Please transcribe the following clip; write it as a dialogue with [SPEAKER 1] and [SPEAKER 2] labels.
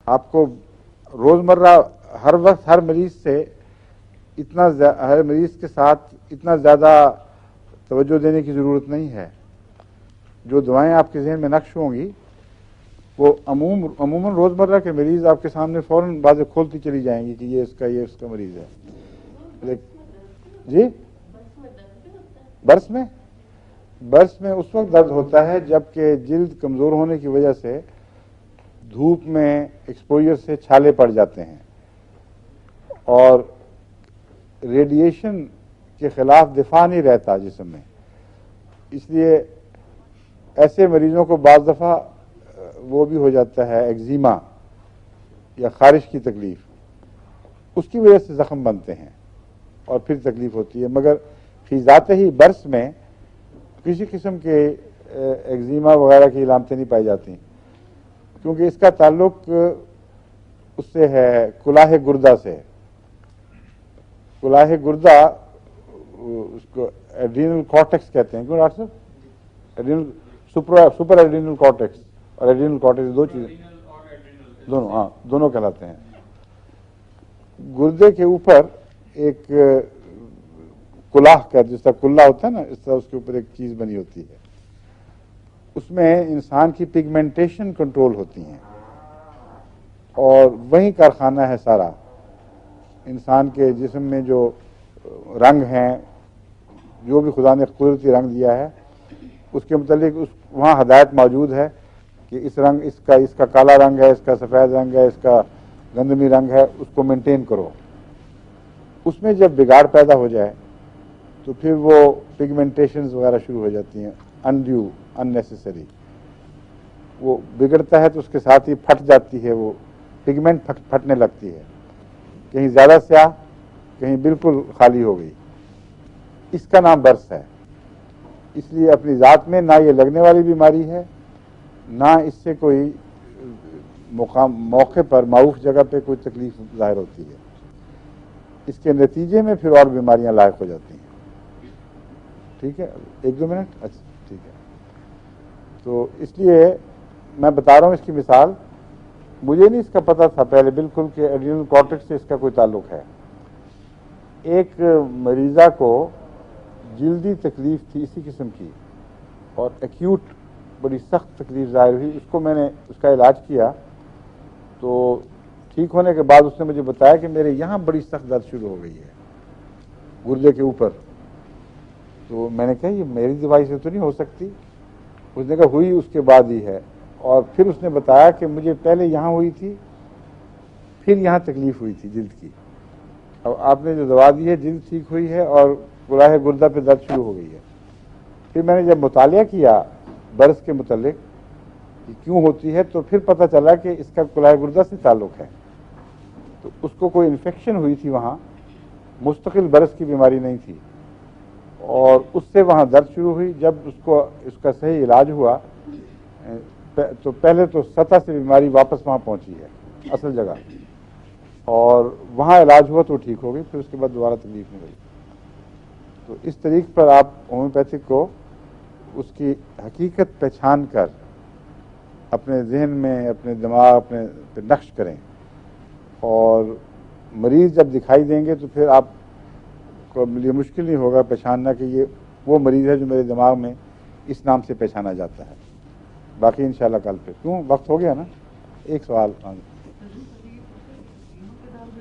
[SPEAKER 1] آپ کو روزمرہ ہر وقت ہر مریض کے ساتھ اتنا زیادہ توجہ دینے کی ضرورت نہیں ہے. جو دعائیں آپ کے ذہن میں نقش ہوں گی وہ عموماً روزمرہ کے مریض آپ کے سامنے فوراً باتیں کھولتی چلی جائیں گی کہ یہ اس کا مریض ہے. جی برس میں اس وقت درد ہوتا ہے جبکہ جلد کمزور ہونے کی وجہ سے دھوپ میں ایکسپوجر سے چھالے پڑ جاتے ہیں اور ریڈیشن کے خلاف دفاع نہیں رہتا جسم میں. اس لیے ایسے مریضوں کو بعض دفعہ وہ بھی ہو جاتا ہے ایگزیما یا خارش کی تکلیف, اس کی وجہ سے زخم بنتے ہیں اور پھر تکلیف ہوتی ہے. مگر فی ذات ہی برس میں کسی قسم کے ایگزیما وغیرہ کی علامتیں نہیں پائی جاتی کیونکہ اس کا تعلق اس سے ہے کلاہ گردہ سے. کلاہ گردہ اس کو ایڈرینل کارٹیکس کہتے ہیں. کیوں ڈاکٹر صاحب؟ سپر ایڈرینل کارٹیکس اور ایڈرینل کارٹیکس دو چیزیں دونوں کہلاتے ہیں. گردے کے اوپر ایک کلاہ کا جس طرح کلہ ہوتا ہے نا, اس طرح اس کے اوپر ایک چیز بنی ہوتی ہے. اس میں انسان کی پگمنٹیشن کنٹرول ہوتی ہیں اور وہی کارخانہ ہے سارا. انسان کے جسم میں جو رنگ ہیں, جو بھی خدا نے قدرتی رنگ دیا ہے, اس کے متعلق وہاں ہدایت موجود ہے کہ اس کا کالا رنگ ہے, اس کا سفید رنگ ہے, اس کا گندمی رنگ ہے, اس کو مینٹین کرو. اس میں جب بگاڑ پیدا ہو جائے تو پھر وہ پگمنٹیشنز وغیرہ شروع ہو جاتی ہیں, انڈیو اننیسیسری. وہ بگڑتا ہے تو اس کے ساتھ ہی پھٹ جاتی ہے, وہ پگمنٹ پھٹنے لگتی ہے, کہیں زیادہ سیاہ کہیں بالکل خالی ہو گئی. اس کا نام برس ہے. اس لیے اپنی ذات میں نہ یہ لگنے والی بیماری ہے, نہ اس سے کوئی موقع پر معروف جگہ پہ کوئی تکلیف ظاہر ہوتی ہے. اس کے نتیجے میں پھر اور بیماریاں لاحق ہو جاتی ہیں. ٹھیک ہے, 1-2 منٹ. اچھا ٹھیک ہے. تو اس لیے میں بتا رہا ہوں اس کی مثال. مجھے نہیں اس کا پتہ تھا پہلے بالکل کہ ایڈرینل کارٹیکس سے اس کا کوئی تعلق ہے. ایک مریضہ کو جلدی تکلیف تھی اسی قسم کی اور ایکیوٹ بڑی سخت تکلیف ظاہر ہوئی. اس کو میں نے اس کا علاج کیا تو ٹھیک ہونے کے بعد اس نے مجھے بتایا کہ میرے یہاں بڑی سخت درد شروع ہو گئی ہے, گردے کے اوپر. تو میں نے کہا یہ میری دوائی سے تو نہیں ہو سکتی. اس نے کہا ہوئی اس کے بعد ہی ہے. اور پھر اس نے بتایا کہ مجھے پہلے یہاں ہوئی تھی, پھر یہاں تکلیف ہوئی تھی جلد کی. اب آپ نے جو دوا دی ہے جلد ٹھیک ہوئی ہے اور کلاہ گردہ پہ درد شروع ہو گئی ہے. پھر میں نے جب مطالعہ کیا برس کے متعلق کہ کیوں ہوتی ہے تو پھر پتہ چلا کہ اس کا کلاہ گردہ سے تعلق ہے. تو اس کو کوئی انفیکشن ہوئی تھی وہاں, مستقل برس کی بیماری نہیں تھی, اور اس سے وہاں درد شروع ہوئی. جب اس کا صحیح علاج ہوا تو پہلے تو سطح سے بیماری واپس وہاں پہنچی ہے اصل جگہ, اور وہاں علاج ہوا تو ٹھیک ہو گئی. پھر اس کے بعد دوبارہ تکلیف نہیں ہوئی. تو اس طریقے پر آپ ہومیوپیتھک کو اس کی حقیقت پہچان کر اپنے ذہن میں, اپنے دماغ اپنے پہ نقش کریں, اور مریض جب دکھائی دیں گے تو پھر آپ کو یہ مشکل نہیں ہوگا پہچاننا کہ یہ وہ مریض ہے جو میرے دماغ میں اس نام سے پہچانا جاتا ہے. باقی انشاءاللہ کل پہ. کیوں وقت ہو گیا نا؟ ایک سوال.